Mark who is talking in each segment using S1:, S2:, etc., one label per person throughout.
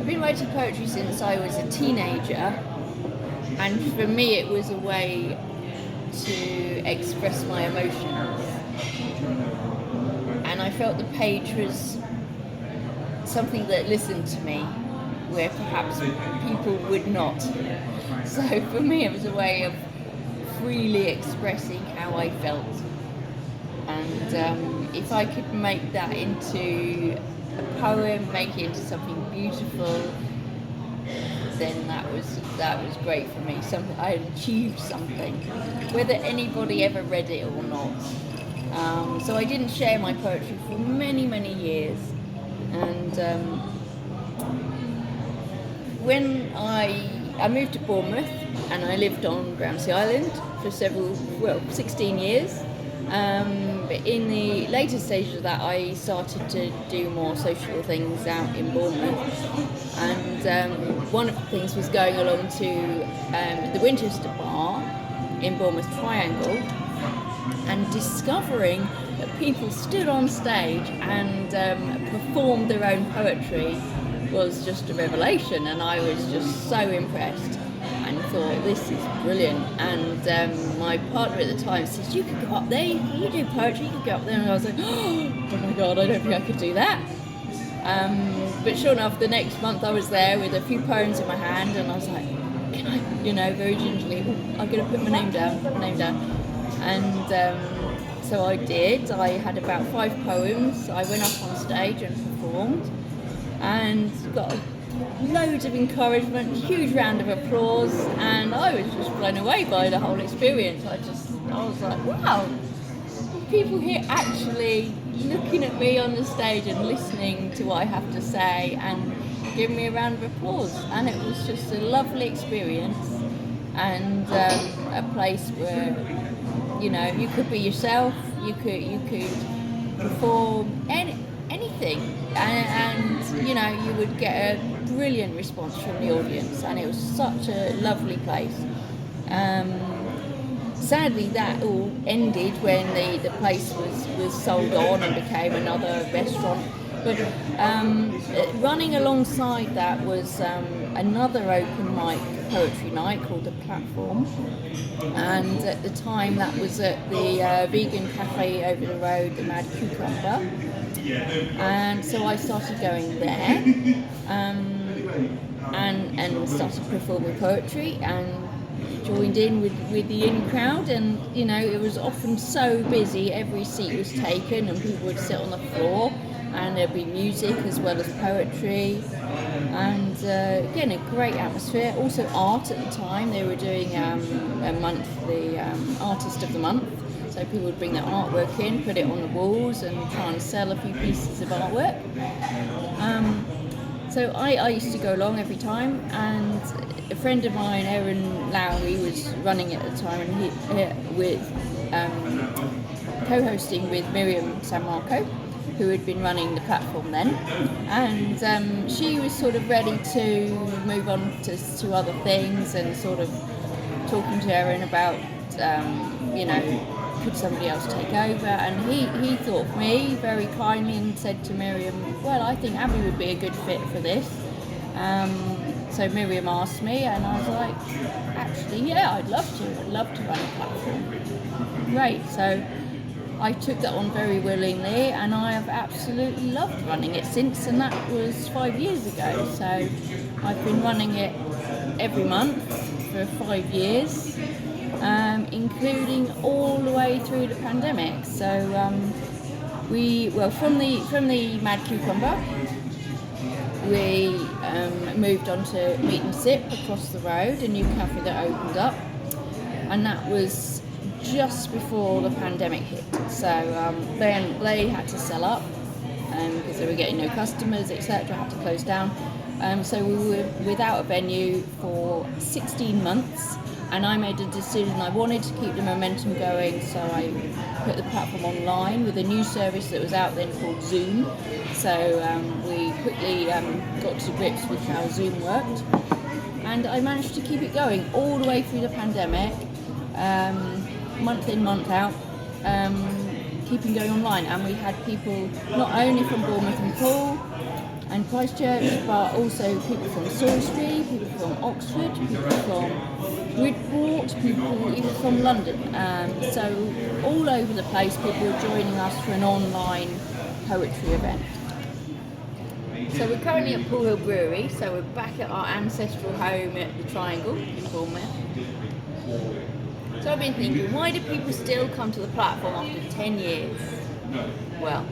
S1: I've been writing poetry since I was a teenager, and for me it was a way to express my emotions. And I felt the page was something that listened to me, where perhaps people would not. So for me it was a way of freely expressing how I felt. And if I could make that into a poem, make it into something beautiful, then that was great for me. I had achieved something, whether anybody ever read it or not. So I didn't share my poetry for many, many years. And when I moved to Bournemouth, and I lived on Gramercy Island for 16 years. But in the later stages of that, I started to do more social things out in Bournemouth. And one of the things was going along to the Winchester Bar in Bournemouth Triangle and discovering that people stood on stage and performed their own poetry was just a revelation, and I was just so impressed and thought, this is brilliant. And my partner at the time said, you could go up there, you do poetry, you could go up there. And I was like, oh my god, I don't think I could do that. But sure enough, the next month I was there with a few poems in my hand, and I was like, can I, very gingerly, I'm going to put my name down. And so I did. I had about 5 poems. I went up on stage and performed, and got loads of encouragement, huge round of applause, and I was just blown away by the whole experience. I was like, wow, people here actually looking at me on the stage and listening to what I have to say and giving me a round of applause. And it was just a lovely experience, and a place where you could be yourself, you could perform anything, and you would get a brilliant response from the audience, and it was such a lovely place. Sadly, that all ended when the place was sold on and became another restaurant. But running alongside that was another open mic poetry night called The Platform, and at the time that was at the vegan cafe over the road, the Mad Cucumber. And so I started going there, and started performing poetry and joined in with the in crowd. And it was often so busy, every seat was taken and people would sit on the floor, and there'd be music as well as poetry, and again a great atmosphere. Also art at the time, they were doing a month, the Artist of the Month. So people would bring their artwork in, put it on the walls, and try and sell a few pieces of artwork. So I used to go along every time, and a friend of mine, Erin Lowry, was running it at the time, and he co-hosting with Miriam San Marco, who had been running The Platform then. And she was sort of ready to move on to other things, and sort of talking to Erin about, could somebody else take over? And he thought of me very kindly and said to Miriam, well, I think Abby would be a good fit for this. So Miriam asked me, and I was like, actually, yeah, I'd love to run a platform. Great. So I took that on very willingly, and I have absolutely loved running it since, and that was 5 years ago. So I've been running it every month for 5 years. Including all the way through the pandemic. So from the Mad Cucumber, we moved on to Meet and Sip across the road, a new cafe that opened up, and that was just before the pandemic hit. So then they had to sell up because they were getting no customers, etc. Had to close down. So we were without a venue for 16 months. And I made a decision, I wanted to keep the momentum going, so I put the platform online with a new service that was out then called Zoom. So we quickly got to grips with how Zoom worked. And I managed to keep it going all the way through the pandemic, month in, month out, keeping going online. And we had people not only from Bournemouth and Poole, and Christchurch, but also people from Salisbury, people from Oxford, people from Bridport, people even from London. So all over the place, people are joining us for an online poetry event. So we're currently at Pool Hill Brewery, so we're back at our ancestral home at the Triangle in Bournemouth. So I've been thinking, why do people still come to the platform after 10 years? Well,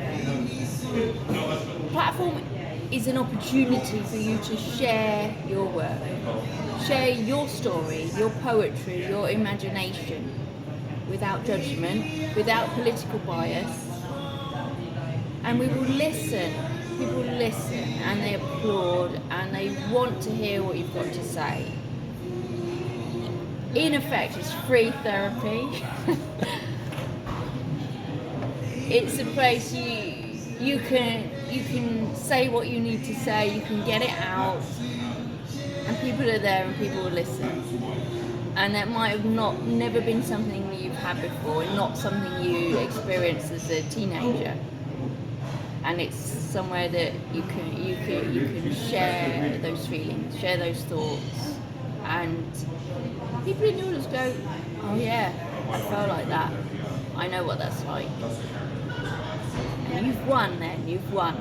S1: platform is an opportunity for you to share your work, share your story, your poetry, your imagination, without judgment, without political bias. And we will listen. People listen and they applaud and they want to hear what you've got to say. In effect, it's free therapy. It's a place you can say what you need to say, you can get it out, and people are there and people will listen. And that might have never been something that you've had before, not something you experienced as a teenager. And it's somewhere that you can share those feelings, share those thoughts, and people in the audience go, oh yeah, I felt like that. I know what that's like. And you've won then, you've won.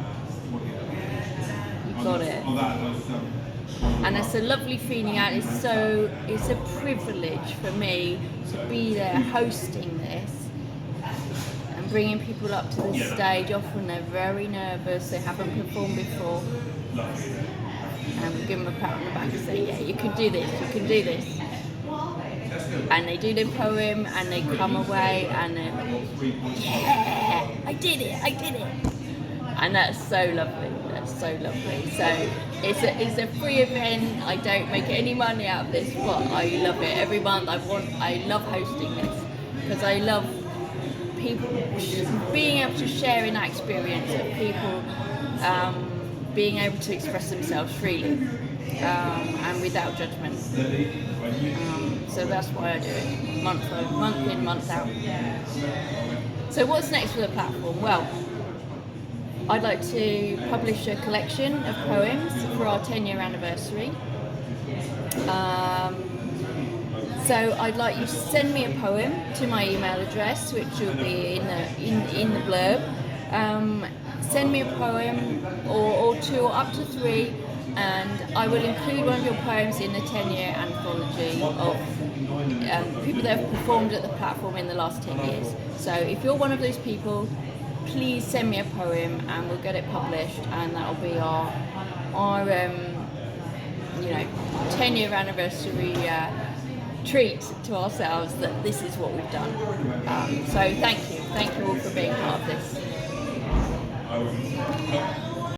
S1: You've got it. And it's a lovely feeling out. It's a privilege for me to be there hosting this. Bringing people up to the stage. Often they're very nervous, they haven't performed before, and we give them a pat on the back and say, yeah, you can do this, you can do this. And they do their poem and they come away and they're, yeah, I did it. And that's so lovely, So it's a free event. I don't make any money out of this, but I love it. Every month I love hosting this because I love people being able to share in that experience of people being able to express themselves freely and without judgment. So that's why I do it month in, month out. So what's next for the platform? Well, I'd like to publish a collection of poems for our 10-year anniversary. So I'd like you to send me a poem to my email address, which will be in the blurb. Send me a poem or two or up to three, and I will include one of your poems in the 10-year anthology of people that have performed at the platform in the last 10 years. So if you're one of those people, please send me a poem and we'll get it published, and that'll be our 10-year anniversary treat to ourselves that this is what we've done. So thank you all for being part of this.